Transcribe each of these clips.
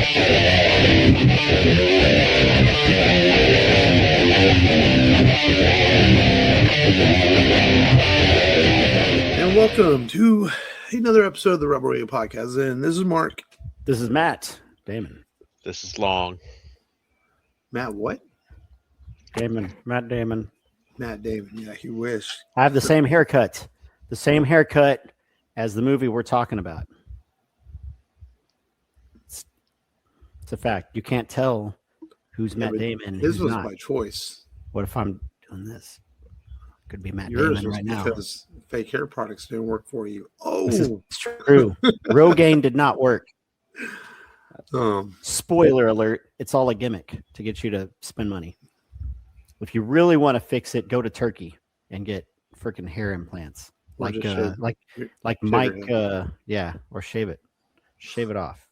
And welcome to another episode of the Rebel Radio Podcast. And this is Mark. This is Matt Damon. This is Long. Matt what? Damon. Matt Damon. Matt Damon. Yeah, you wish. I have the same haircut. The same haircut as the movie we're talking about. It's a fact. You can't tell who's Matt Damon and His who's was not. my choice. What if I'm doing this? Could be Matt Yours Damon was right now. because fake hair products didn't work for you. Oh, This is true. Rogaine did not work. Spoiler alert, it's all a gimmick to get you to spend money. If you really want to fix it, go to Turkey and get freaking hair implants. Like Mike, or shave it. Shave it off.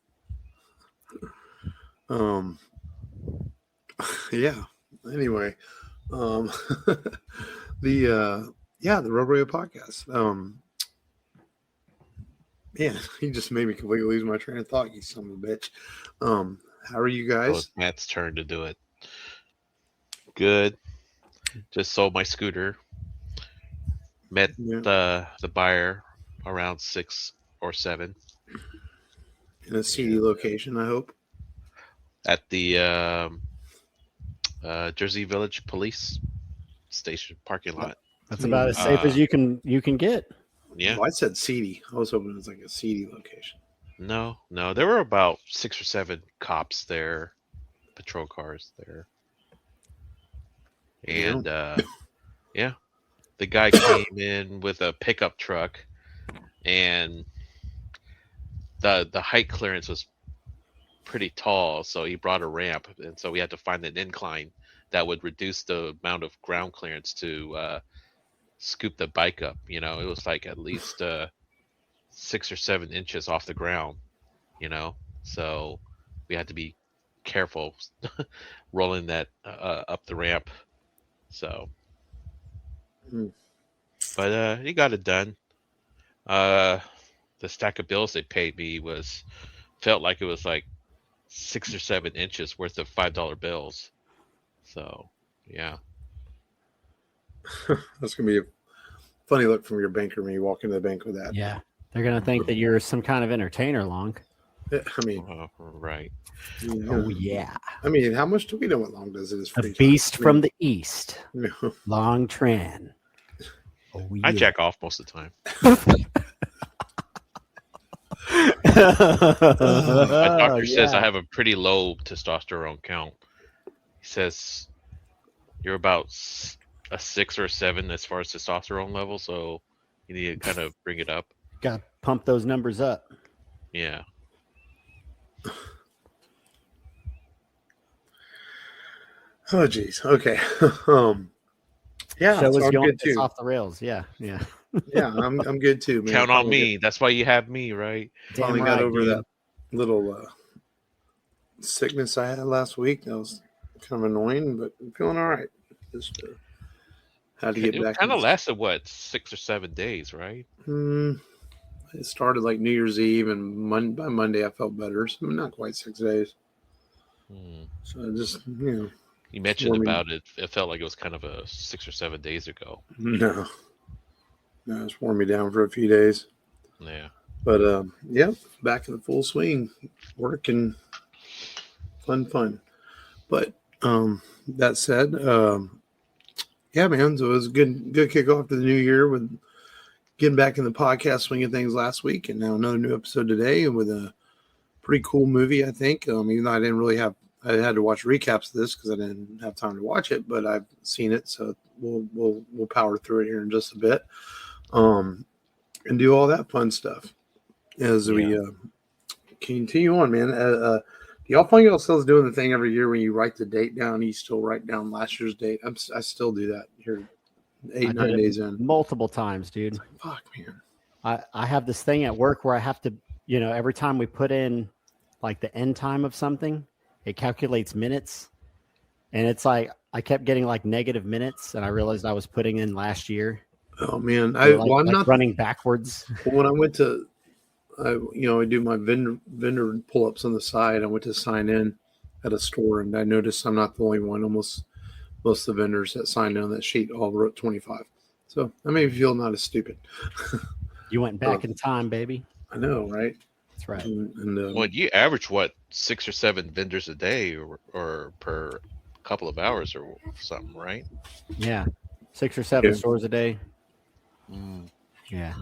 Yeah. Anyway, the Rebel Radio Podcast. Man, he just made me completely lose my train of thought, you son of a bitch. How are you guys? It's Matt's turn to do it. Good. Just sold my scooter. Met the buyer around 6 or 7. In a seedy location, I hope. At the Jersey Village Police Station parking lot. That's about as safe as you can get. Yeah. Oh, I said seedy. I was hoping it was like a seedy location. No. There were about 6 or 7 cops there, patrol cars there. And the guy came in with a pickup truck, and the height clearance was pretty tall, so he brought a ramp, and so we had to find an incline that would reduce the amount of ground clearance to scoop the bike up. It was like at least 6 or 7 inches off the ground, so we had to be careful rolling that up the ramp. So, but he got it done. The stack of bills they paid me felt like it was like 6 or 7 inches worth of $5 bills. So, yeah. That's gonna be a funny look from your banker when you walk into the bank with that. Yeah, they're gonna think that you're some kind of entertainer, Long. I mean, right. Oh yeah. I mean, how much do we know what Long does in his free A beast from the east. No. Long Tran. Oh, yeah. I jack off most of the time. My doctor says I have a pretty low testosterone count. He says you're about a 6 or a 7 as far as testosterone level, so you need to kind of bring it up. Got to pump those numbers up. Yeah. Oh geez. Okay. Yeah, Show so us I'm going good too. off the rails. Yeah. Yeah, I'm good too, man. Count on me. That's why you have me, right? Finally got over that little sickness I had last week. That was kind of annoying, but I'm feeling all right. Just had to get back. It kind of lasted 6 or 7 days, right? It started like New Year's Eve, and by Monday I felt better. So not quite 6 days. So I just, You mentioned about it. It felt like it was kind of 6 or 7 days ago. No, it's worn me down for a few days. Yeah. But back in the full swing, working, fun. But that said, man, so it was a good kickoff to the new year with getting back in the podcast swing of things last week, and now another new episode today with a pretty cool movie, I think. Even though I had to watch recaps of this because I didn't have time to watch it, but I've seen it, so we'll power through it here in just a bit, and do all that fun stuff as we continue on, man. Do y'all find yourselves doing the thing every year when you write the date down? You still write down last year's date? I still do that here, 8-9 days in, multiple times, dude. It's like, fuck, man. I have this thing at work where I have to, every time we put in like the end time of something, it calculates minutes, and it's like I kept getting like negative minutes, and I realized I was putting in last year. Oh man, I'm not running backwards. When I went to I do my vendor pull-ups on the side. I went to sign in at a store, and I noticed I'm not the only one. Almost most of the vendors that signed in on that sheet all wrote 25. So that made me feel not as stupid. You went back in time, baby. I know, right? That's right. Well, you average what 6 or 7 vendors a day, or per couple of hours, or something, right? Yeah, 6 or 7 stores a day. Yeah.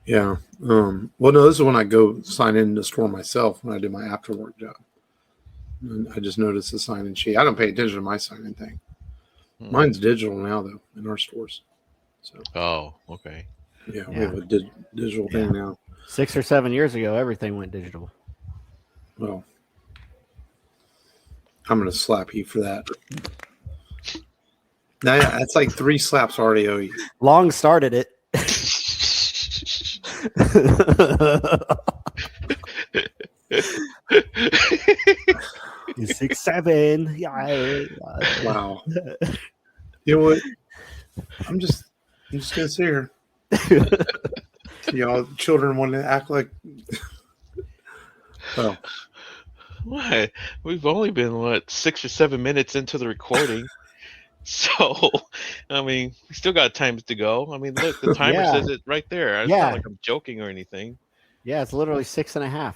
Yeah. Well, no, this is when I go sign in the store myself when I do my after work job. And I just noticed the sign-in sheet. I don't pay attention to my sign-in thing. Mine's digital now, though, in our stores. So. Oh, okay. Yeah, we have a digital thing now. 6 or 7 years ago, everything went digital. Well, I'm going to slap you for that. Now, that's like 3 slaps already owe you. Long started it. He's 6'7". Yeah. Wow. You know what? I'm just gonna sit here. Y'all children want to act like. Well, What? We've only been 6 or 7 minutes into the recording. So, I mean, we still got time to go. I mean, look, the timer says it right there. It's not like I'm joking or anything. Yeah, it's literally 6.5.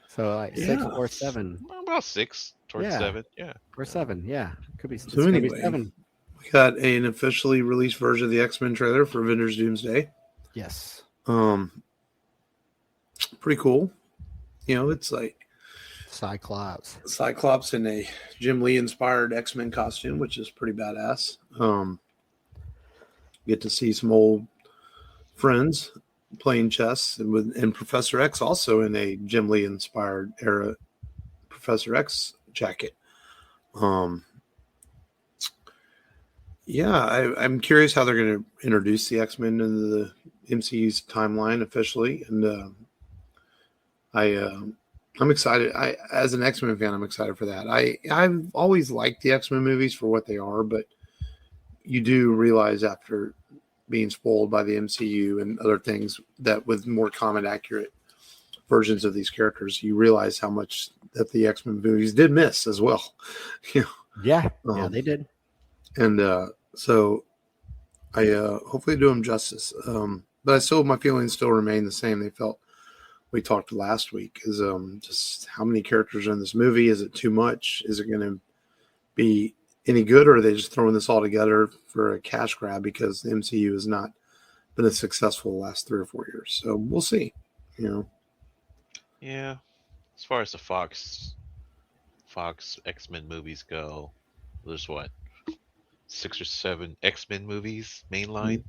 So like 6 or 7. About 6 towards 7. Yeah. Or 7. Yeah. Could be. So anyway, be 7. We got an officially released version of the X-Men trailer for Avengers Doomsday. Yes. Pretty cool. It's like Cyclops in a Jim Lee inspired X-Men costume, which is pretty badass. Get to see some old friends playing chess, and Professor X also in a Jim Lee inspired era Professor X jacket. I'm curious how they're going to introduce the X-Men into the MCU's timeline officially, and I'm excited. As an X-Men fan, I'm excited for that. I've always liked the X-Men movies for what they are, but you do realize after being spoiled by the MCU and other things that with more common, accurate versions of these characters, you realize how much that the X-Men movies did miss as well. Yeah, they did. And so I hopefully do them justice. But my feelings still remain the same. They felt we talked last week is just how many characters are in this movie. Is it too much? Is it going to be any good, or are they just throwing this all together for a cash grab because the MCU has not been as successful the last 3 or 4 years? So we'll see. Yeah. As far as the Fox X-Men movies go, there's 6 or 7 X-Men movies mainline.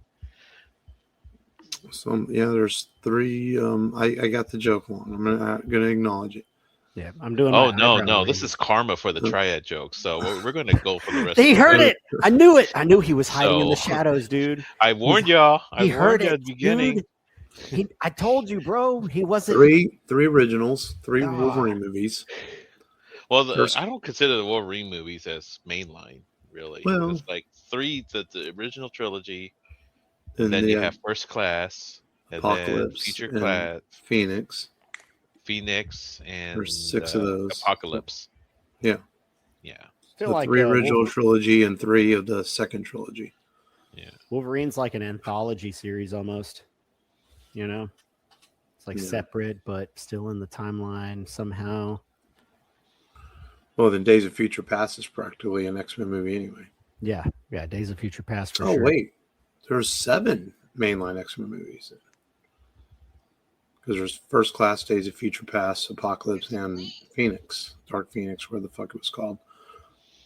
So there's 3. I got the joke wrong. I'm gonna acknowledge it. Yeah, I'm doing. Oh no! This is karma for the triad joke. So we're going to go for the rest. He heard it. I knew it. I knew he was hiding in the shadows, dude. I warned y'all. He heard it at the beginning. I told you, bro. He wasn't. 3 originals, 3 Wolverine movies. Well, I don't consider the Wolverine movies as mainline, really. Well, it's like 3 the original trilogy, and then you have First Class, and Apocalypse, then Future Class, Phoenix, and there's 6 of those. Apocalypse. Yeah. Feel the like 3 original trilogy and 3 of the second trilogy. Yeah. Wolverine's like an anthology series almost. It's like separate but still in the timeline somehow. Well, then Days of Future Past is practically an X-Men movie anyway. Yeah, Days of Future Past for sure. Oh, wait. There's 7 mainline X-Men movies. Because there's First Class, Days of Future Past, Apocalypse, and Phoenix. Dark Phoenix, where the fuck it was called.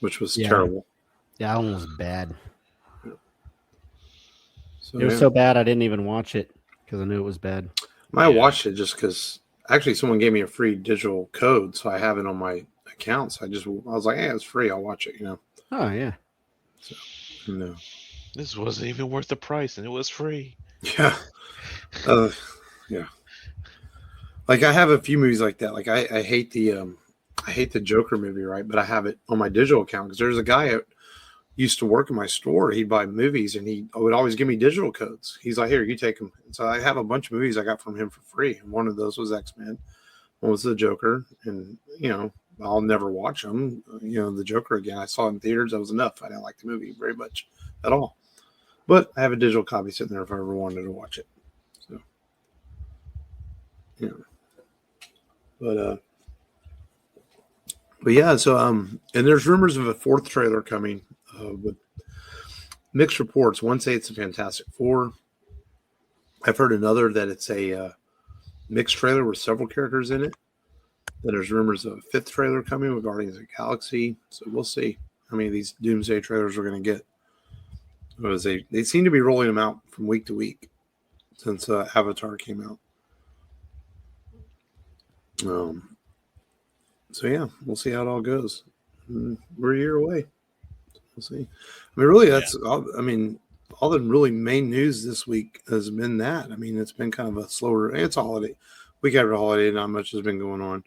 Which was terrible. Yeah, that one was bad. So, it was so bad I didn't even watch it because I knew it was bad. I watched it just because actually someone gave me a free digital code, so I have it on my account. So I was like, hey, it's free. I'll watch it, Oh, yeah. So, no. This wasn't even worth the price, and it was free. Yeah. Yeah. Like I have a few movies like that. Like I hate the Joker movie, right? But I have it on my digital account because there's a guy used to work in my store. He'd buy movies, and he would always give me digital codes. He's like, "Here, you take them." And so I have a bunch of movies I got from him for free, and one of those was X-Men. One was the Joker, and I'll never watch them. The Joker again. I saw it in theaters. That was enough. I didn't like the movie very much at all, but I have a digital copy sitting there if I ever wanted to watch it. So, but yeah. So and there's rumors of a fourth trailer coming with mixed reports. One say it's a Fantastic Four. I've heard another that it's a mixed trailer with several characters in it. Then there's rumors of a fifth trailer coming with Guardians of the Galaxy. So we'll see how many of these Doomsday trailers we're going to get. Because they seem to be rolling them out from week to week since Avatar came out. So yeah, we'll see how it all goes. We're a year away. We'll see. I mean, really, that's all. I mean, all the really main news this week has been that. I mean, it's been kind of a slower. It's a holiday week after holiday. Not much has been going on.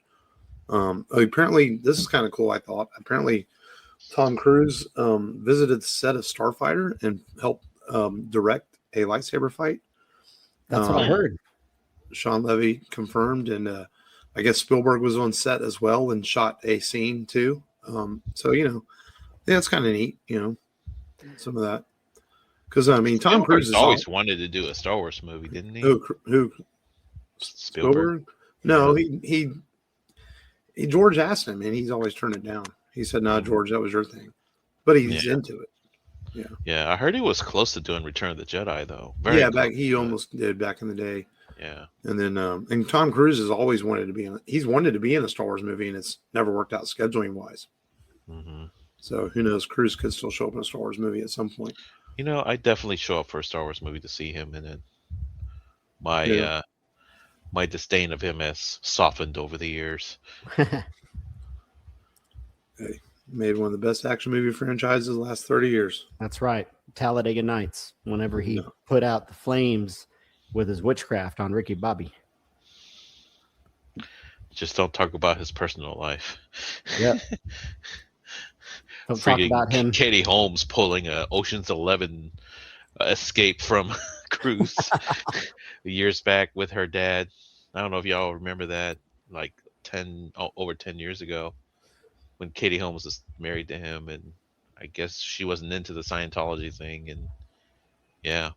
Apparently, this is kind of cool. I thought. Apparently, Tom Cruise visited the set of Starfighter and helped direct a lightsaber fight. That's what I heard. Sean Levy confirmed, and I guess Spielberg was on set as well and shot a scene too. So it's kind of neat, some of that. Because I mean, Tom Cruise always wanted to do a Star Wars movie, didn't he? Who? Spielberg? No, he George asked him, and he's always turned it down. He said, "No, George, that was your thing," but he's into it. Yeah. Yeah, I heard he was close to doing Return of the Jedi, though. He almost did back in the day. Yeah. And then, and Tom Cruise has always wanted to be he's wanted to be in a Star Wars movie, and it's never worked out scheduling wise. Mm-hmm. So who knows? Cruise could still show up in a Star Wars movie at some point. I definitely show up for a Star Wars movie to see him, and then my disdain of him has softened over the years. Hey, made one of the best action movie franchises of the last 30 years. That's right. Talladega Nights, whenever he put out the flames with his witchcraft on Ricky Bobby. Just don't talk about his personal life. Yeah. Don't talk about him. Katie Holmes pulling a Ocean's 11 escape from Cruise years back with her dad. I don't know if y'all remember that, like over 10 years ago, when Katie Holmes was married to him, and I guess she wasn't into the Scientology thing, and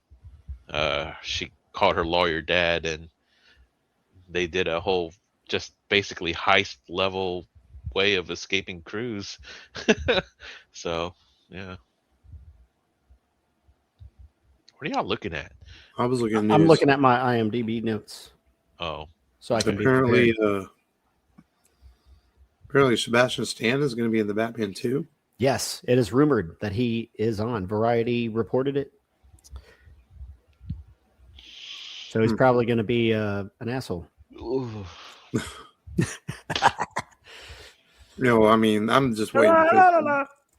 she called her lawyer dad, and they did a whole just basically heist level way of escaping Cruise. So yeah, what are y'all looking at? I was looking. I'm looking at my IMDb notes. Oh, so I can apparently Sebastian Stan is going to be in the Batman 2. Yes, it is rumored that he is on. Variety reported it. So he's probably going to be an asshole. I mean, I'm just waiting.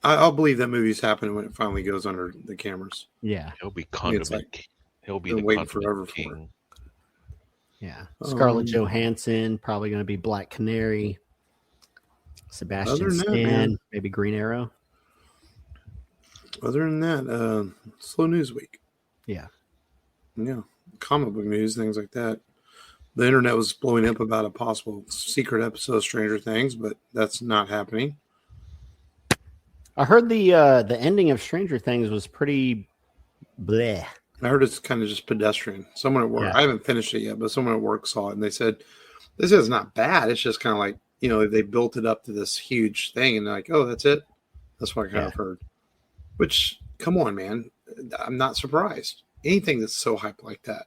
I'll believe that movie's happening when it finally goes under the cameras. Yeah, he'll be condiment. He'll be the waiting condiment forever king. for it. Yeah, Scarlett Johansson probably going to be Black Canary. Sebastian Stan, maybe Green Arrow. Other than that, slow news week. Yeah. Comic book news, things like that. The internet was blowing up about a possible secret episode of Stranger Things, but that's not happening. I heard the ending of Stranger Things was pretty bleh. I heard it's kind of just pedestrian. Someone at work, I haven't finished it yet, but someone at work saw it and they said it's not bad. It's just kind of like, they built it up to this huge thing and they're like, oh, that's it. That's what I kind of heard. Which, come on, man. I'm not surprised. Anything that's so hyped like that.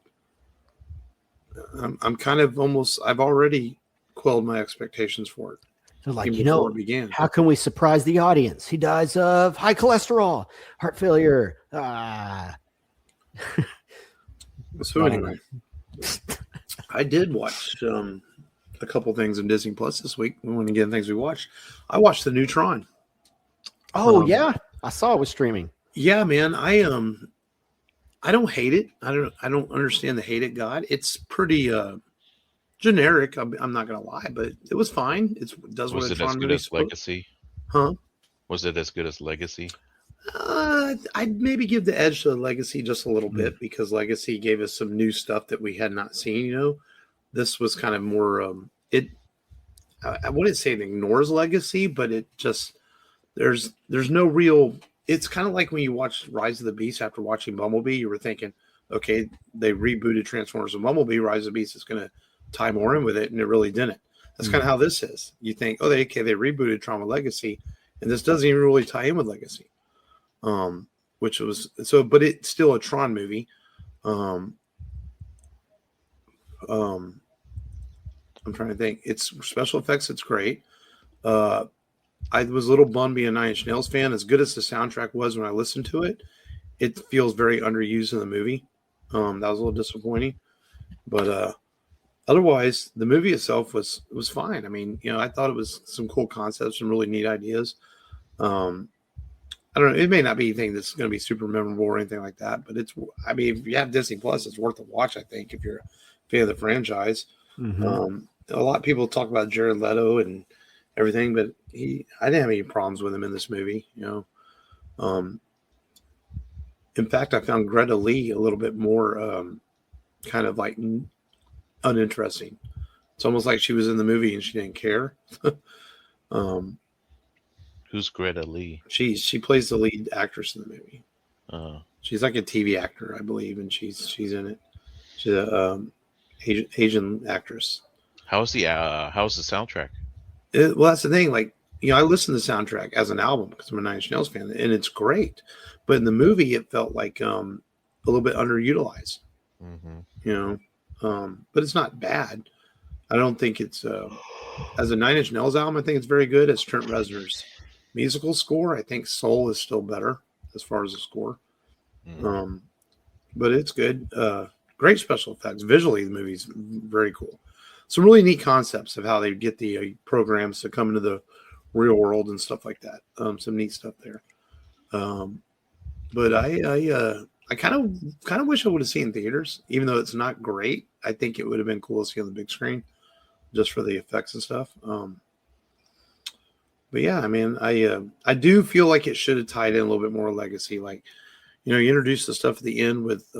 I'm kind of I've already quelled my expectations for it. So like, it began. How can we surprise the audience? He dies of high cholesterol, heart failure. So anyway, I did watch a couple things on Disney Plus this week. We want to get things we watched. I watched the new Tron. Oh yeah, I saw it was streaming. Yeah, man. I don't hate it. I don't understand the hate it God. It's pretty generic. I'm not gonna lie, but it was fine. It does what it's as good as Legacy? Huh? Was it as good as Legacy? I'd maybe give the edge to Legacy just a little bit because Legacy gave us some new stuff that we had not seen. This was kind of more. I wouldn't say it ignores Legacy, but it just there's no real. It's kind of like when you watched Rise of the Beast after watching Bumblebee, you were thinking, okay, they rebooted Transformers and Bumblebee. Rise of the Beast is going to tie more in with it, and it really didn't. That's kind of how this is. You think, they rebooted Tron with Legacy, and this doesn't even really tie in with Legacy. Which was so, but it's still a Tron movie. I'm trying to think. It's special effects. It's great. I was a little bummed being a Nine Inch Nails fan. As good as the soundtrack was when I listened to it, it feels very underused in the movie. That was a little disappointing, but otherwise, the movie itself was fine. I mean, I thought it was some cool concepts, some really neat ideas. I don't know. It may not be anything that's going to be super memorable or anything like that, but if you have Disney Plus, it's worth a watch. I think if you're a fan of the franchise. A lot of people talk about Jared Leto and everything, but I didn't have any problems with him in this movie. In fact, I found Greta Lee a little bit more kind of like uninteresting. It's almost like she was in the movie and she didn't care. Who's Greta Lee? She plays the lead actress in the movie. She's like a TV actor, I believe, and she's in it. She's a Asian actress. How's the soundtrack? Well, that's the thing. Like, I listen to the soundtrack as an album because I'm a Nine Inch Nails fan, and it's great. But in the movie, it felt like a little bit underutilized. But it's not bad. I don't think it's as a Nine Inch Nails album. I think it's very good. As Trent Reznor's musical score, I think Soul is still better as far as the score. But it's good. Great special effects. Visually, the movie's very cool. Some really neat concepts of how they get the programs to come into the real world and stuff like that. Some neat stuff there. But I kind of wish I would have seen theaters, even though it's not great. I think it would have been cool to see on the big screen, just for the effects and stuff. But yeah, I mean, I do feel like it should have tied in a little bit more Legacy. Like, you introduce the stuff at the end with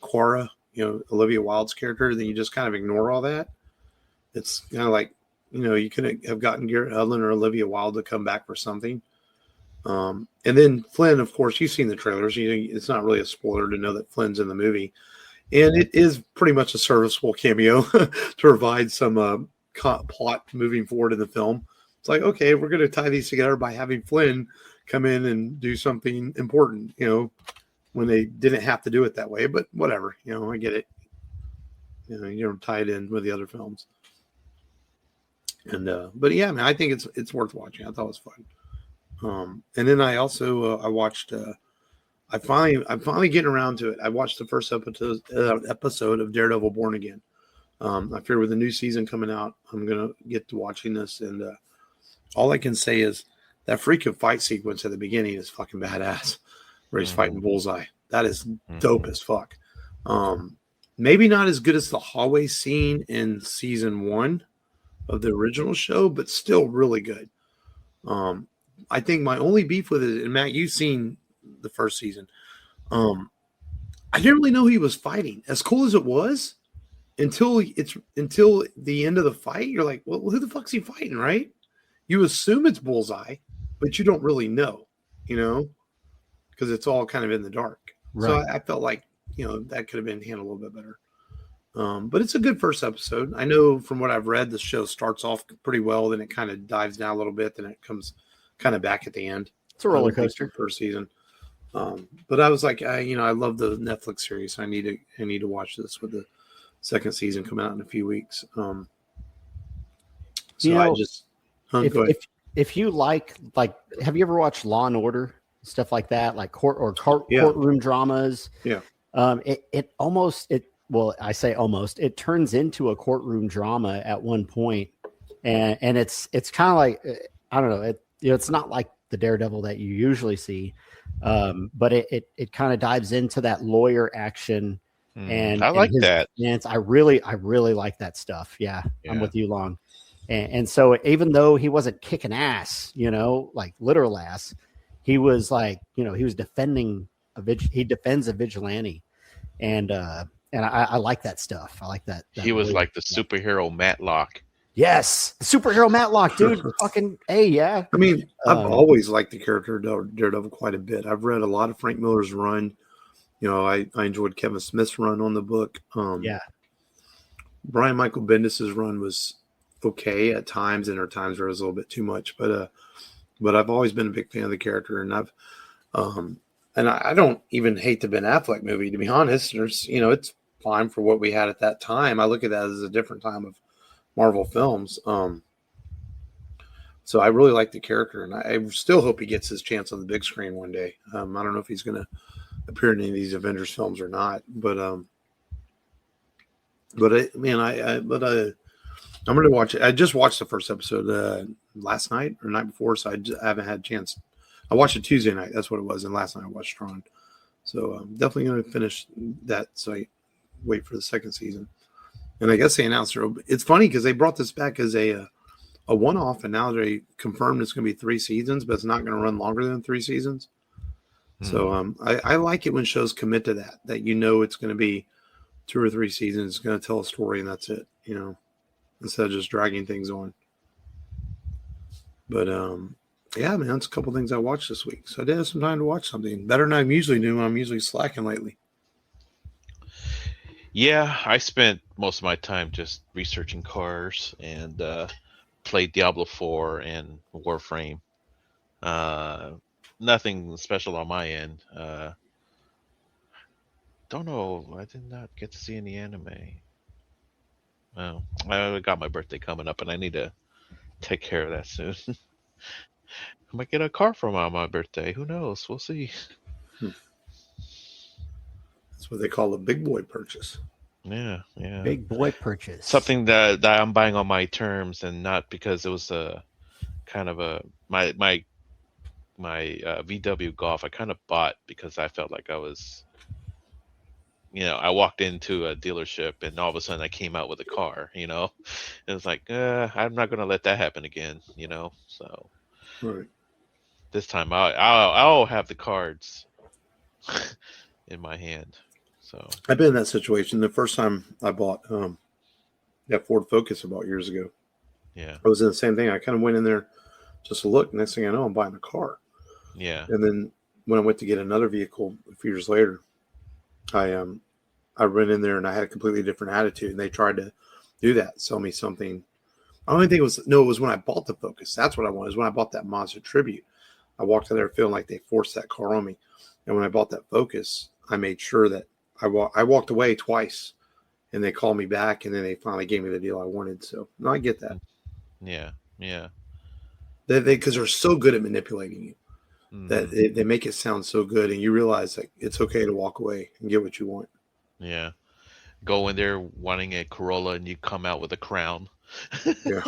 Quara, Olivia Wilde's character, then you just kind of ignore all that. It's kind of like, you could have gotten Garrett Hedlund or Olivia Wilde to come back for something. And then Flynn, of course, you've seen the trailers. It's not really a spoiler to know that Flynn's in the movie. And it is pretty much a serviceable cameo to provide some plot moving forward in the film. It's like, okay, we're going to tie these together by having Flynn come in and do something important, when they didn't have to do it that way. But whatever, I get it. You're tied in with the other films. And but yeah, I think it's worth watching. I thought it was fun. And then I also I watched. I'm finally getting around to it. I watched the first episode of Daredevil Born Again. I figure with the new season coming out, I'm gonna get to watching this, and all I can say is that freaking fight sequence at the beginning is fucking badass, where he's fighting Bullseye. That is dope as fuck. Maybe not as good as the hallway scene in season 1 of the original show, but still really good. I think my only beef with it, and Matt, you've seen the first season. I didn't really know he was fighting. As cool as it was, until the end of the fight, you're like, well, who the fuck's he fighting, right? You assume it's Bullseye, but you don't really know, because it's all kind of in the dark. Right. So I felt like, that could have been handled a little bit better. But it's a good first episode. I know from what I've read, the show starts off pretty well, then it kind of dives down a little bit, then it comes kind of back at the end. It's a roller coaster. First season. But I was like, I love the Netflix series. I need to watch this with the second season coming out in a few weeks. If you like, have you ever watched Law and Order, stuff like that, like courtroom dramas? Yeah. I say almost, it turns into a courtroom drama at one point, and it's kind of like, I don't know, it's not like the Daredevil that you usually see, but it kind of dives into that lawyer action, and I like that. And I really like that stuff. Yeah. I'm with you, Long. And so even though he wasn't kicking ass, like literal ass, he was like, he was defending he defends a vigilante, and I like that stuff. I like that. He was like the superhero Matlock. Yes, the superhero Matlock, dude. Fucking A, yeah. I mean, I've always liked the character of Daredevil quite a bit. I've read a lot of Frank Miller's run. I enjoyed Kevin Smith's run on the book. Yeah. Brian Michael Bendis's run was okay at times, and there are times where it was a little bit too much. But I've always been a big fan of the character, and I don't even hate the Ben Affleck movie, to be honest. There's, it's fine for what we had at that time. I look at that as a different time of Marvel films. So I really like the character, and I still hope he gets his chance on the big screen one day. I don't know if he's going to appear in any of these Avengers films or not, but I'm going to watch it. I just watched the first episode last night or night before, so I haven't had a chance. I watched it Tuesday night. That's what it was, and last night I watched Tron. So I'm definitely going to finish that. So I wait for the second season. And I guess they announced it's funny because they brought this back as a one-off, and now they confirmed it's going to be 3 seasons, but it's not going to run longer than 3 seasons. So I like it when shows commit to that it's going to be 2 or 3 seasons. It's going to tell a story, and that's it, instead of just dragging things on. But yeah, man, it's a couple things I watched this week. So I did have some time to watch something better than I usually do when I'm usually slacking lately. Yeah, I spent most of my time just researching cars and played Diablo 4 and Warframe. Nothing special on my end. Don't know. I did not get to see any anime. Well, I got my birthday coming up, and I need to take care of that soon. I might get a car for my birthday. Who knows? We'll see. That's what they call a big boy purchase. Yeah. Big boy purchase. Something that I'm buying on my terms, and not because it was kind of my VW Golf. I kind of bought because I felt like I was, I walked into a dealership and all of a sudden I came out with a car. It was like I'm not gonna let that happen again. So right. This time I'll have the cards in my hand. So I've been in that situation. The first time I bought that Ford Focus about years ago. Yeah. I was in the same thing. I kind of went in there just to look. Next thing I know, I'm buying a car. Yeah. And then when I went to get another vehicle a few years later, I went in there and I had a completely different attitude, and they tried to do that, sell me something. I don't think it was when I bought the Focus. That's what I wanted. Is when I bought that Mazda Tribute. I walked in there feeling like they forced that car on me. And when I bought that Focus, I made sure that I walked away twice, and they called me back, and then they finally gave me the deal I wanted. So no, I get that. Yeah. Because they're so good at manipulating you. That they make it sound so good, and you realize like it's okay to walk away and get what you want. Yeah, go in there wanting a Corolla, and you come out with a Crown. Yeah,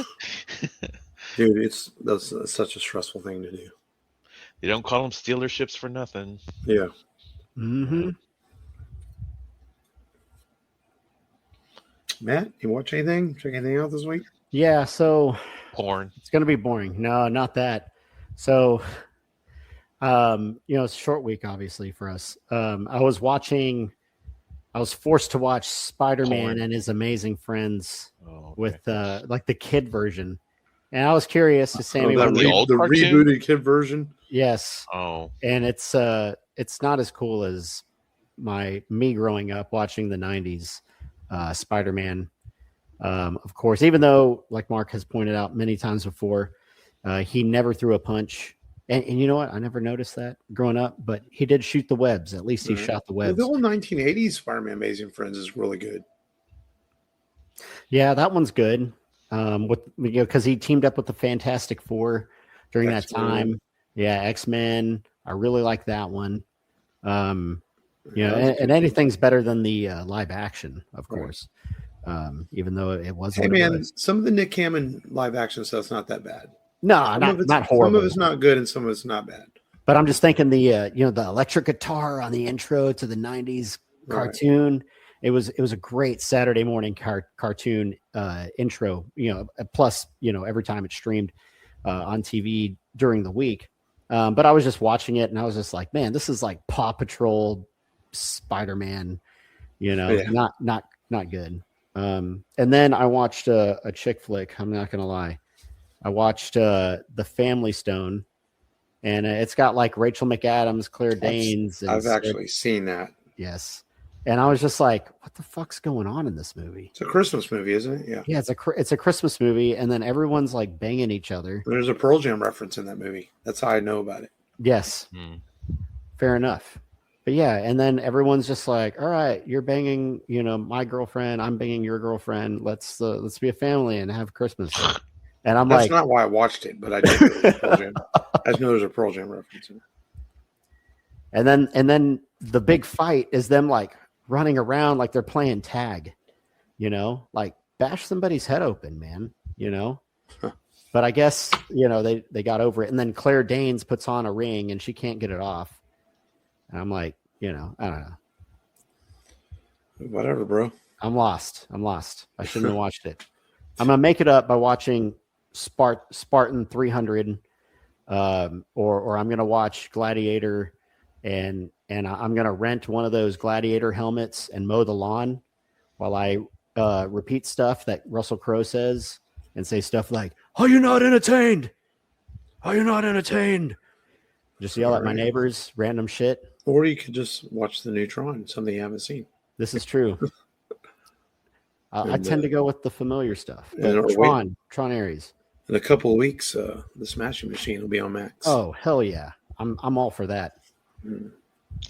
dude, that's such a stressful thing to do. They don't call them dealerships for nothing. Yeah. Mm-hmm. Matt, you watch anything? Check anything out this week? Yeah. So porn. It's gonna be boring. No, not that. So. It's a short week, obviously, for us. I was forced to watch Spider-Man and His Amazing Friends with like the kid version. And I was curious to Sammy the rebooted kid version. Yes. Oh. And it's not as cool as me growing up watching the 90s Spider-Man. Of course, even though, like Mark has pointed out many times before, he never threw a punch. And you know what? I never noticed that growing up, but he did shoot the webs. At least he shot the webs. The old 1980s Spider-Man Amazing Friends is really good. Yeah, that one's good. Because he teamed up with the Fantastic Four during that time. Yeah, X-Men. I really like that one. And anything's better than the live action, of course. Even though it wasn't. Hey man, some of the Nick Hammond live action stuff's not that bad. No, not horrible. Some of it's not good and some of it's not bad. But I'm just thinking the electric guitar on the intro to the 90s cartoon. It was a great Saturday morning cartoon intro, plus, every time it's streamed on TV during the week. But I was just watching it and I was just like, man, this is like Paw Patrol, Spider-Man, not good. And then I watched a chick flick. I'm not going to lie. I watched The Family Stone, and it's got like Rachel McAdams, Claire Danes. And I've actually seen that. Yes. And I was just like, what the fuck's going on in this movie? It's a Christmas movie, isn't it? Yeah. Yeah, it's a Christmas movie, and then everyone's like banging each other. There's a Pearl Jam reference in that movie. That's how I know about it. Yes. Fair enough. But yeah, and then everyone's just like, all right, you're banging, my girlfriend, I'm banging your girlfriend. Let's be a family and have Christmas. And I'm That's not why I watched it, but I did know Pearl Jam. I just know there's a Pearl Jam reference in it. And then the big fight is them like running around like they're playing tag, like bash somebody's head open, man, But I guess, they got over it. And then Claire Danes puts on a ring and she can't get it off. And I'm like, I don't know. Whatever, bro. I'm lost. I shouldn't have watched it. I'm going to make it up by watching Spartan 300, or I'm going to watch Gladiator, and I'm going to rent one of those Gladiator helmets and mow the lawn while I repeat stuff that Russell Crowe says and say stuff like, "Are you not entertained? Are you not entertained?" Just yell at my neighbors, random shit. Or you could just watch the new Tron, something you haven't seen. This is true. I tend to go with the familiar stuff. Tron Ares. In a couple of weeks, the Smashing Machine will be on Max. Oh, hell yeah. I'm all for that. It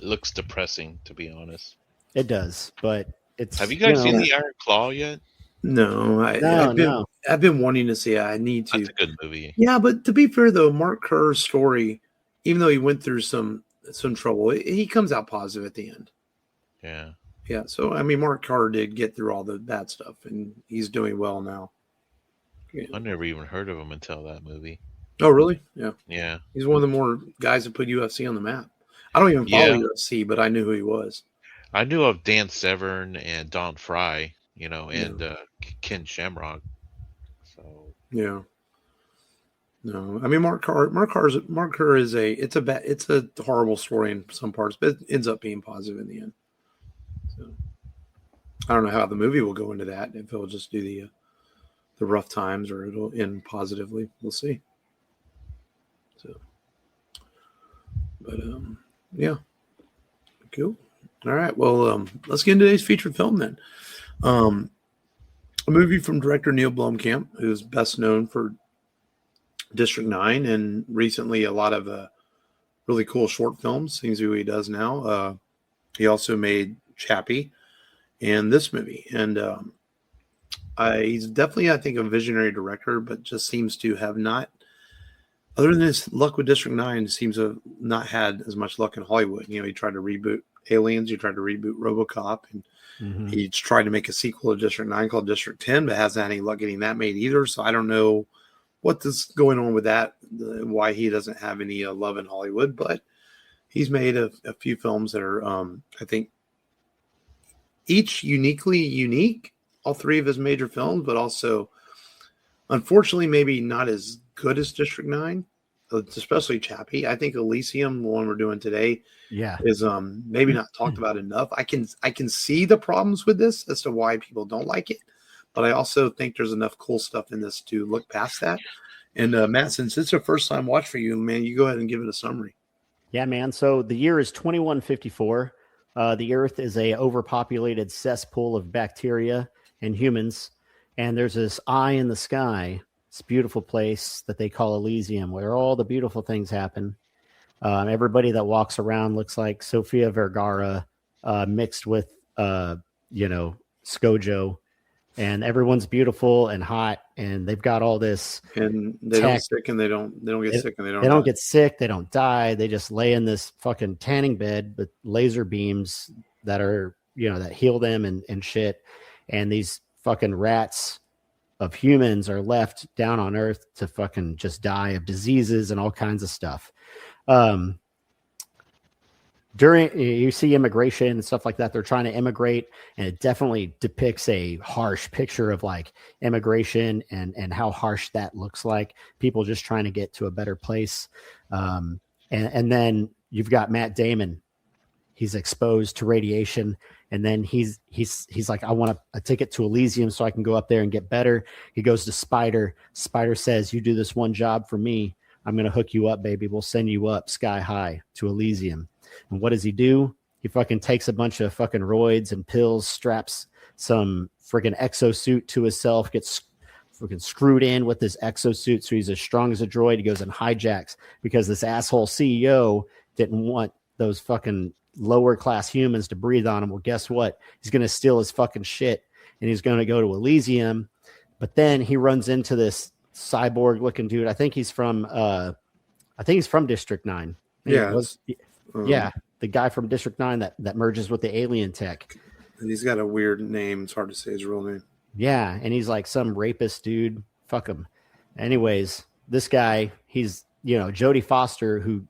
looks depressing, to be honest. It does, but it's... Have you guys seen The Iron Claw yet? No, I've been wanting to see it. I need to. That's a good movie. Yeah, but to be fair, though, Mark Kerr's story, even though he went through some trouble, he comes out positive at the end. Yeah. Yeah, so, I mean, Mark Kerr did get through all the bad stuff, and he's doing well now. Yeah. I never even heard of him until that movie. Oh, really? Yeah. Yeah. He's one of the more guys that put UFC on the map. I don't even follow UFC, but I knew who he was. I knew of Dan Severn and Don Fry, and Ken Shamrock. So yeah. No, I mean Mark Kerr is it's a horrible story in some parts, but it ends up being positive in the end. So I don't know how the movie will go into that, if it'll just do the rough times or it'll end positively. We'll see. So, but yeah, cool. All right, well, let's get into today's featured film then. A movie from director Neil Blomkamp, who's best known for District 9 and recently a lot of really cool short films. Seems to be what he does now. He also made Chappie and this movie. And he's definitely, I think, a visionary director, but just seems to have not, other than his luck with District 9, seems to have not had as much luck in Hollywood. He tried to reboot Aliens, he tried to reboot RoboCop, and he tried to make a sequel to District 9 called District 10, but hasn't had any luck getting that made either. So I don't know what's going on with that, why he doesn't have any love in Hollywood, but he's made a few films that are, I think, each uniquely unique, all three of his major films, but also, unfortunately, maybe not as good as District 9, especially Chappie. I think Elysium, the one we're doing today, is maybe not talked about enough. I can see the problems with this as to why people don't like it, but I also think there's enough cool stuff in this to look past that. And Matt, since it's a first time watch for you, man, you go ahead and give it a summary. Yeah, man. So the year is 2154. The Earth is a overpopulated cesspool of bacteria and humans, and there's this eye in the sky. It's a beautiful place that they call Elysium, where all the beautiful things happen. Everybody that walks around looks like Sofia Vergara mixed with, ScoJo. And everyone's beautiful and hot, and they've got all this. And they don't sick, and they don't get sick, and they don't get sick. They don't die. They just lay in this fucking tanning bed with laser beams that are, that heal them and shit. And these fucking rats of humans are left down on Earth to fucking just die of diseases and all kinds of stuff. During you see immigration and stuff like that, they're trying to immigrate, and it definitely depicts a harsh picture of like immigration and how harsh that looks like. People just trying to get to a better place. And then you've got Matt Damon. He's exposed to radiation, and then he's like, I want a ticket to Elysium so I can go up there and get better. He goes to Spider. Spider says, you do this one job for me, I'm going to hook you up, baby. We'll send you up sky high to Elysium. And what does he do? He fucking takes a bunch of fucking roids and pills, straps some freaking exosuit to himself, gets freaking screwed in with this exosuit so he's as strong as a droid. He goes and hijacks because this asshole CEO didn't want those fucking lower class humans to breathe on him. Well, guess what? He's going to steal his fucking shit and he's going to go to Elysium. But then he runs into this cyborg looking dude. I think he's from District 9. Yeah. Yeah. The guy from District 9 that merges with the alien tech. And he's got a weird name. It's hard to say his real name. Yeah. And he's like some rapist dude. Fuck him. Anyways, this guy, he's, Jodie Foster, who,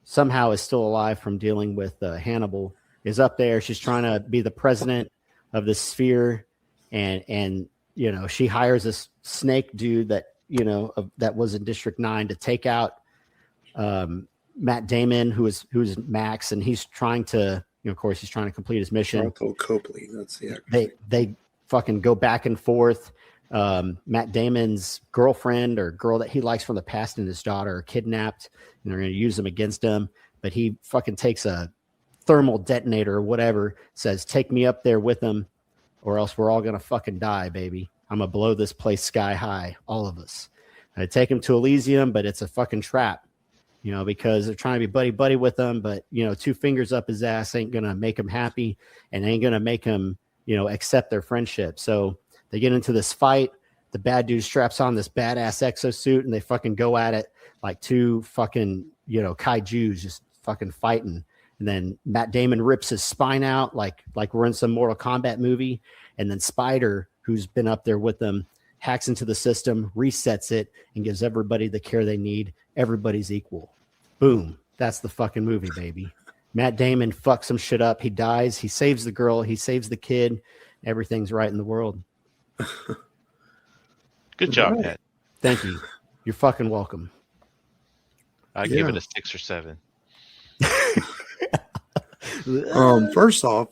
somehow is still alive from dealing with Hannibal, is up there. She's trying to be the president of the sphere. And she hires this snake dude that, that was in District 9 to take out Matt Damon, who's Max. And he's trying to, of course, he's trying to complete his mission. Charlton Copley. That's the actor. They fucking go back and forth. Matt Damon's girlfriend or girl that he likes from the past and his daughter are kidnapped, and they're going to use them against him. But he fucking takes a thermal detonator or whatever, says, take me up there with him or else we're all going to fucking die, baby. I'm going to blow this place sky high, all of us. I take him to Elysium, but it's a fucking trap, because they're trying to be buddy-buddy with him. But, 2 fingers up his ass ain't going to make him happy and ain't going to make him, accept their friendship. So they get into this fight. The bad dude straps on this badass exosuit and they fucking go at it like 2 fucking, kaijus just fucking fighting. And then Matt Damon rips his spine out like we're in some Mortal Kombat movie. And then Spider, who's been up there with them, hacks into the system, resets it, and gives everybody the care they need. Everybody's equal. Boom. That's the fucking movie, baby. Matt Damon fucks some shit up. He dies. He saves the girl. He saves the kid. Everything's right in the world. Good job, Pat. Thank you. You're fucking welcome. I give it a 6 or 7. First off,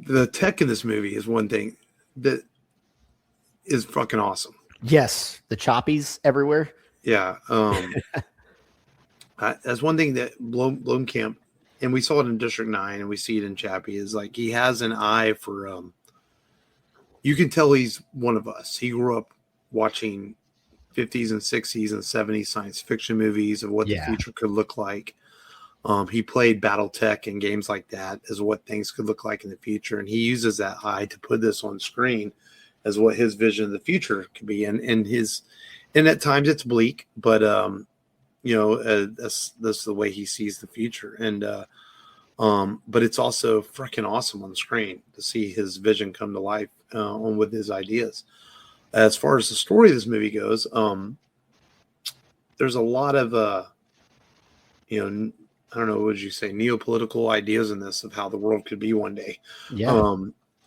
the tech in this movie is one thing that is fucking awesome. Yes, the choppies everywhere. Yeah, that's one thing that Blomkamp, and we saw it in District 9, and we see it in Chappie, is like he has an eye for. You can tell he's one of us. He grew up watching 50s and 60s and 70s science fiction movies of what the future could look like. He played BattleTech and games like that as what things could look like in the future. And he uses that eye to put this on screen as what his vision of the future could be. And at times it's bleak, but, that's the way he sees the future. And, but it's also freaking awesome on the screen to see his vision come to life on with his ideas. As far as the story of this movie goes, there's a lot of, I don't know, what would you say, neopolitical ideas in this of how the world could be one day. Yeah.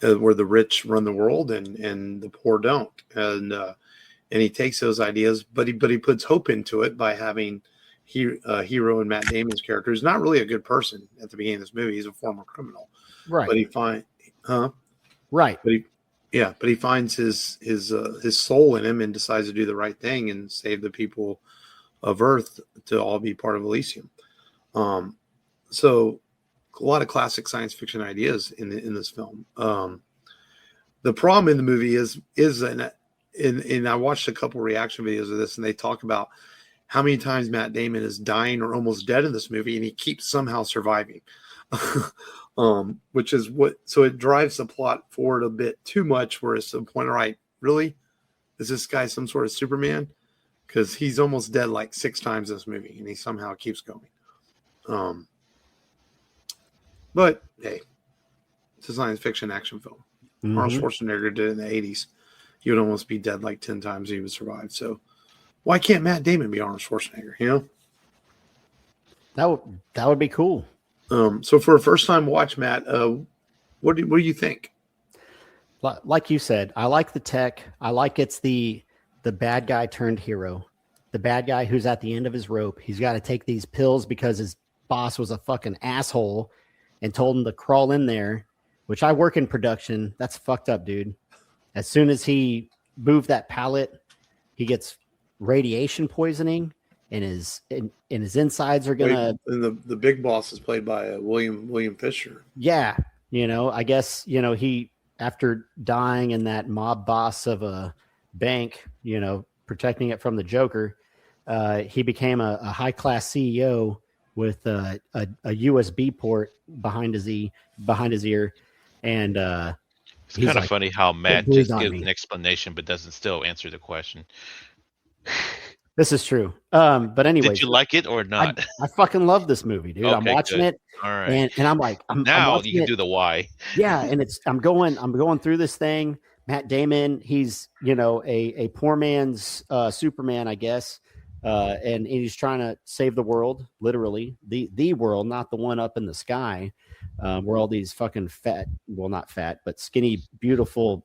Where the rich run the world and the poor don't. And he takes those ideas, but he puts hope into it by having Hero and Matt Damon's character, who's not really a good person at the beginning of this movie. He's a former criminal. Right. But he finds, right. But he finds his soul in him and decides to do the right thing and save the people of Earth to all be part of Elysium. So a lot of classic science fiction ideas in this film. The problem in the movie is and I watched a couple reaction videos of this, and they talk about how many times Matt Damon is dying or almost dead in this movie, and he keeps somehow surviving. Which is so it drives the plot forward a bit too much, where it's to the point, all right, really? Is this guy some sort of Superman? Because he's almost dead like 6 times in this movie, and he somehow keeps going. But hey, it's a science fiction action film. Mm-hmm. Arnold Schwarzenegger did it in the 80s. He would almost be dead like 10 times, and he would survive. So why can't Matt Damon be Arnold Schwarzenegger? That would be cool. So for a first time watch, Matt, what do you think? Like you said, I like the tech. I like it's the the bad guy turned hero. The bad guy who's at the end of his rope. He's got to take these pills because his boss was a fucking asshole and told him to crawl in there, which I work in production. That's fucked up, dude. As soon as he moved that pallet, he gets radiation poisoning and his insides are gonna. And the big boss is played by William Fisher. Yeah, I guess he, after dying in that mob boss of a bank, protecting it from the Joker, he became a high class CEO with a USB port behind his ear, and it's kind of funny how Matt just gives an explanation but doesn't still answer the question. This is true. But anyway, did you like it or not? I fucking love this movie, dude. Okay, I'm watching it. All right. And I'm like, now I'm you can do the why. Yeah. And I'm going through this thing. Matt Damon, he's, a poor man's Superman, I guess. And he's trying to save the world, literally the world, not the one up in the sky, where all these fucking not fat, but skinny, beautiful,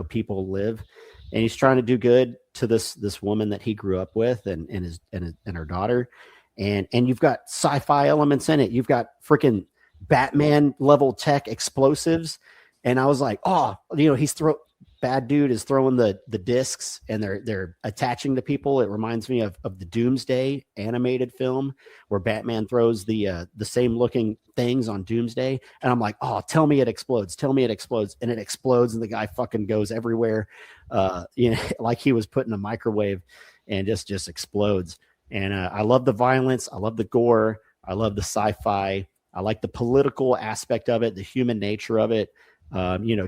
people live. And he's trying to do good to this woman that he grew up with and her daughter. And you've got sci-fi elements in it. You've got freaking Batman level tech explosives. And I was like, bad dude is throwing the discs and they're attaching to people. It reminds me of the Doomsday animated film where Batman throws the same looking things on Doomsday. And I'm like, oh, tell me it explodes. And it explodes and the guy fucking goes everywhere. Like he was put in a microwave and just explodes. And I love the violence. I love the gore. I love the sci-fi. I like the political aspect of it, the human nature of it.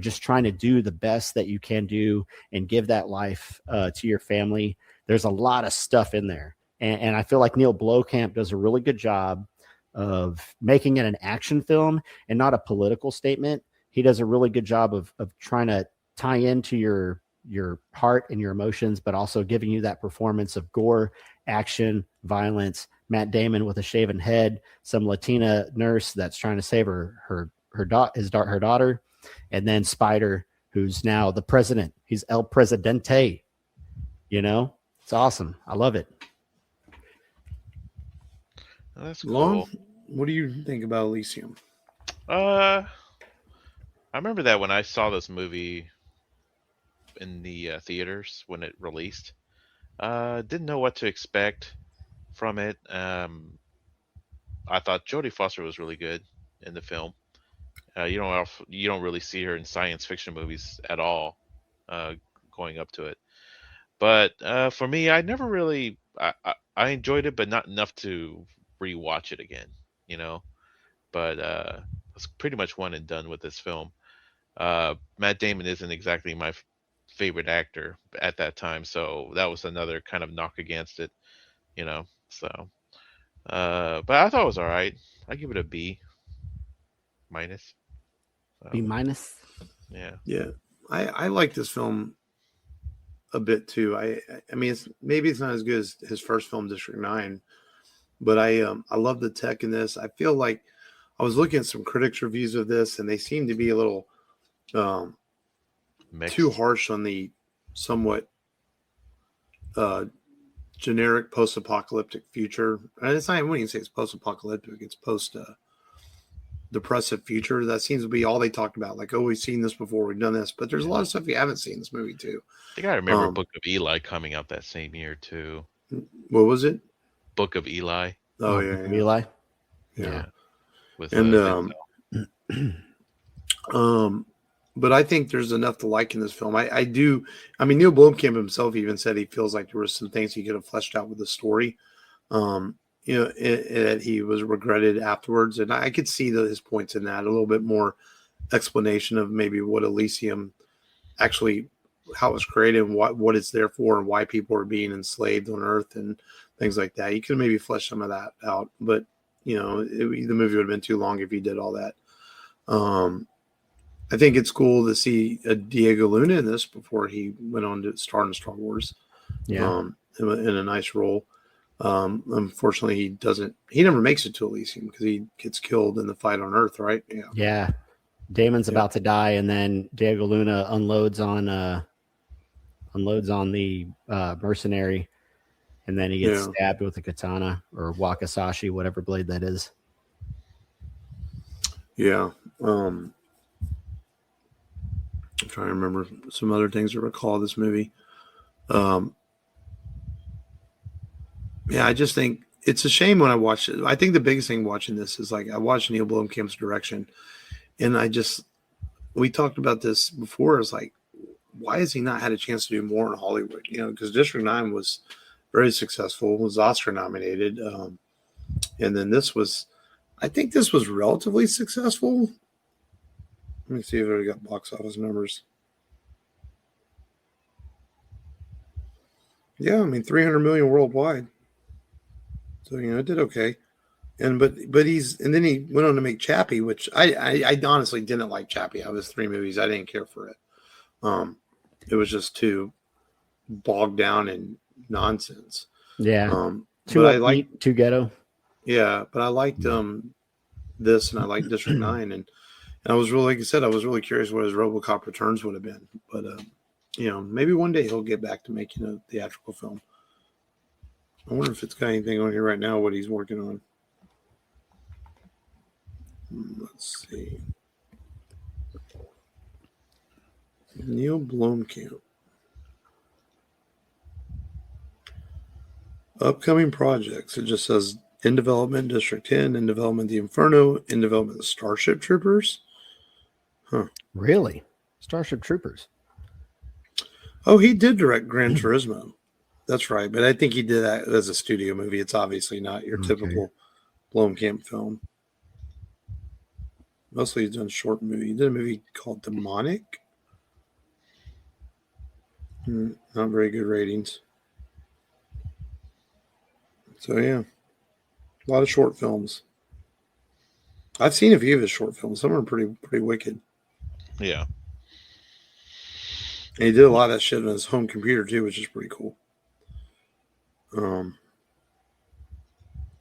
Just trying to do the best that you can do and give that life to your family. There's a lot of stuff in there. And I feel like Neil Blomkamp does a really good job of making it an action film and not a political statement. He does a really good job of trying to tie into your heart and your emotions, but also giving you that performance of gore, action, violence. Matt Damon with a shaven head, some Latina nurse that's trying to save her daughter. And then Spider, who's now the president. He's El Presidente. It's awesome. I love it. Oh, that's cool. Long, what do you think about Elysium? I remember that when I saw this movie in the theaters when it released. Didn't know what to expect from it. I thought Jodie Foster was really good in the film. You don't really see her in science fiction movies at all, going up to it. But for me, I never really I enjoyed it, but not enough to rewatch it again. But I was pretty much one and done with this film. Matt Damon isn't exactly my favorite actor at that time, so that was another kind of knock against it. So. But I thought it was all right. I give it a B minus. B minus. Yeah. I like this film a bit too. I mean, it's not as good as his first film, District 9, but I love the tech in this. I feel like I was looking at some critics' reviews of this, and they seem to be a little too harsh on the somewhat generic post-apocalyptic future. And it's not, I wouldn't even say it's post-apocalyptic. It's depressive future. That seems to be all they talked about. Like, oh, we've seen this before, we've done this, but there's a lot of stuff you haven't seen in this movie too. I think I remember Book of Eli coming out that same year too. What was it? Book of Eli. Oh yeah. Eli. Yeah. With but I think there's enough to like in this film. I do. I mean, Neil Blomkamp himself even said he feels like there were some things he could have fleshed out with the story. That he was regretted afterwards. And I could see his points in that, a little bit more explanation of maybe what Elysium actually, how it was created and what it's there for and why people are being enslaved on Earth and things like that. You could maybe flesh some of that out, but the movie would have been too long if you did all that. I think it's cool to see Diego Luna in this before he went on to star in Star Wars. Yeah. In a nice role. Unfortunately, he never makes it to Elysium because he gets killed in the fight on Earth, right? Yeah. Damon's about to die, and then Diego Luna unloads on unloads on the mercenary, and then he gets stabbed with a katana or wakizashi, whatever blade that is. Yeah. I'm trying to remember some other things to recall this movie. Yeah, I just think it's a shame when I watch it. I think the biggest thing watching this is like I watched Neil Blomkamp's direction, and we talked about this before. It's like, why has he not had a chance to do more in Hollywood? You know, because District 9 was very successful, was Oscar nominated, and then I think this was relatively successful. Let me see if I got box office numbers. Yeah, I mean 300 million worldwide. So it did okay. And then he went on to make Chappie, which I honestly didn't like Chappie. Out of his 3 movies, I didn't care for it. It was just too bogged down in nonsense. Yeah. Too ghetto. Yeah, but I liked this, and I liked District 9, and I was really, like I said, I was really curious what his RoboCop Returns would have been. But maybe one day he'll get back to making a theatrical film. I wonder if it's got anything on here right now, what he's working on. Let's see. Neil Blomkamp. Upcoming projects. It just says in development, District 10, in development, The Inferno, in development, Starship Troopers. Huh. Really? Starship Troopers. Oh, he did direct Gran Turismo. That's right. But I think he did that as a studio movie. It's obviously not your typical Blomkamp film. Mostly he's done short movie. He did a movie called Demonic. Not very good ratings. So, yeah. A lot of short films. I've seen a few of his short films. Some are pretty wicked. Yeah. And he did a lot of that shit on his home computer, too, which is pretty cool.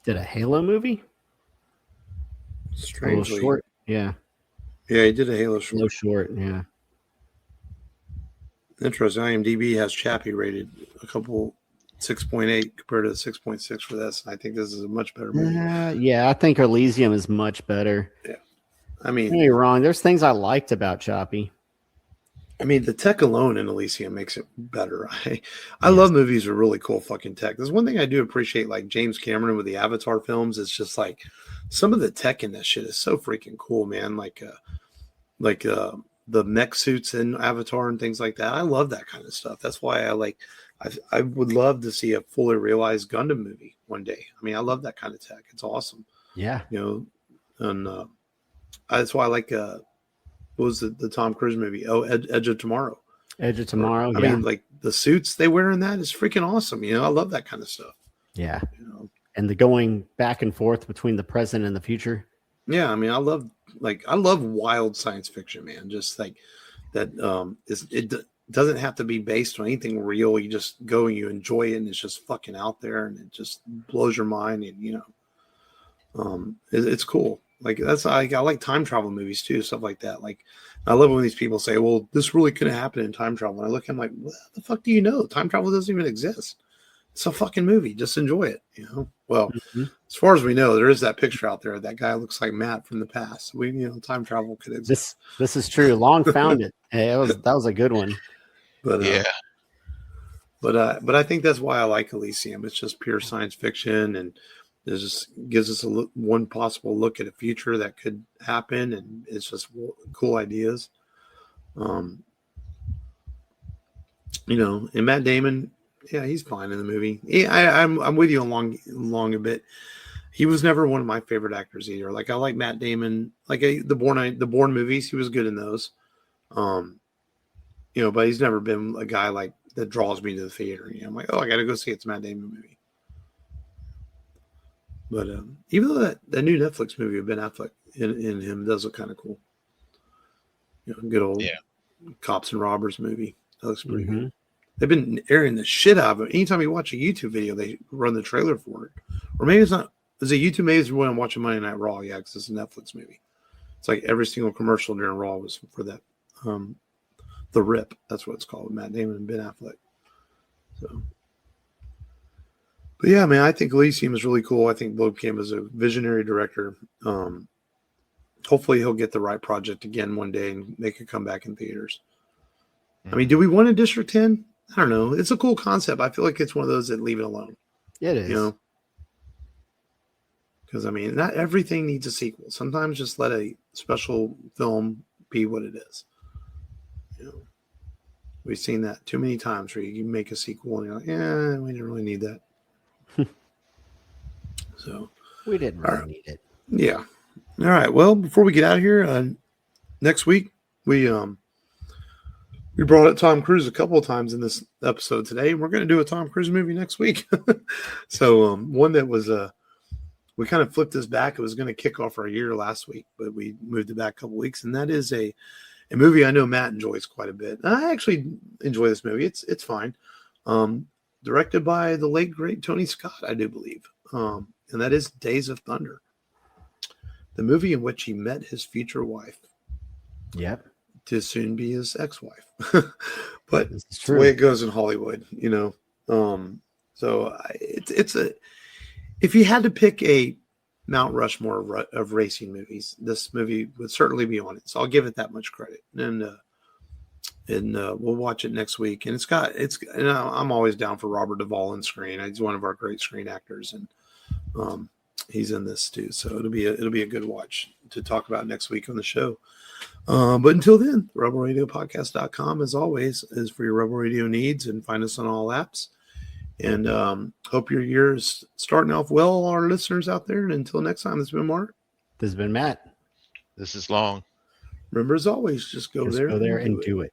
Did a Halo movie? Strangely. A little short. Yeah. Yeah, he did a Halo short. No short, yeah. Interesting. IMDb has Chappie rated a couple 6.8 compared to 6.6 for this. I think this is a much better movie. Yeah, I think Elysium is much better. Yeah. I mean, don't get me wrong. There's things I liked about Chappie. I mean, the tech alone in Elysium makes it better. I love movies with really cool fucking tech. There's one thing I do appreciate, like James Cameron with the Avatar films. It's just like some of the tech in that shit is so freaking cool, man. Like the mech suits in Avatar and things like that. I love that kind of stuff. That's why I would love to see a fully realized Gundam movie one day. I mean, I love that kind of tech. It's awesome. Yeah. And that's why I like what was the Tom Cruise movie? Oh, Edge of Tomorrow. Edge of Tomorrow. I mean, like the suits they wear in that is freaking awesome. I love that kind of stuff. Yeah. And the going back and forth between the present and the future. Yeah, I mean, I love wild science fiction, man. Just like that. It doesn't have to be based on anything real. You just go and you enjoy it, and it's just fucking out there, and it just blows your mind. And it's cool. Like I like time travel movies too, stuff like that. Like I love when these people say, "Well, this really couldn't happen in time travel." And I look, I'm like, "What the fuck do you know? Time travel doesn't even exist. It's a fucking movie. Just enjoy it." Well, as far as we know, there is that picture out there. That guy looks like Matt from the past. Time travel could exist. This is true. Long found it. Hey, that was a good one. But yeah. But I think that's why I like Elysium. It's just pure science fiction, and it just gives us one possible look at a future that could happen, and it's just cool ideas. And Matt Damon, yeah, he's fine in the movie. I'm with you along a bit. He was never one of my favorite actors either. Like I like Matt Damon, like the Bourne movies. He was good in those. But he's never been a guy like that draws me to the theater. I'm like, I got to go see it's a Matt Damon movie. But even though that new Netflix movie with Ben Affleck in him does look kind of cool. Good old cops and robbers movie. That looks pretty good. They've been airing the shit out of it. Anytime you watch a YouTube video, they run the trailer for it. Or maybe it's not. Is it YouTube? Maybe it's when I'm watching Monday Night Raw. Yeah, because it's a Netflix movie. It's like every single commercial during Raw was for that. The Rip. That's what it's called, with Matt Damon and Ben Affleck. So, but yeah, man, I think Elysium is really cool. I think Blomkamp is a visionary director. Hopefully he'll get the right project again one day and make it come back in theaters. I mean, do we want a District 10? I don't know. It's a cool concept. I feel like it's one of those that leave it alone. It is. You know? Because, I mean, not everything needs a sequel. Sometimes just let a special film be what it is. You know? We've seen that too many times where you make a sequel and you're like, yeah, we didn't really need that. So we didn't really need it. Yeah. All right. Well, before we get out of here, next week we brought up Tom Cruise a couple of times in this episode today, and we're going to do a Tom Cruise movie next week. So one that was we kind of flipped this back. It was going to kick off our year last week, but we moved it back a couple of weeks, and that is a movie I know Matt enjoys quite a bit. I actually enjoy this movie. It's fine. Directed by the late great Tony Scott, I do believe, and that is Days of Thunder, the movie in which he met his future wife. Yep. To soon be his ex-wife. But it's the way it goes in Hollywood, you know. So it's a, if you had to pick a Mount Rushmore of racing movies, this movie would certainly be on it. So I'll give it that much credit. And we'll watch it next week. And I'm always down for Robert Duvall on screen. He's one of our great screen actors, and he's in this too. So it'll be a good watch to talk about next week on the show. But until then, rebelradiopodcast.com, as always, is for your Rebel Radio needs, and find us on all apps. And hope your year is starting off well, our listeners out there. And until next time, this has been Mark. This has been Matt. This is Long. Remember, as always, just go there and do it.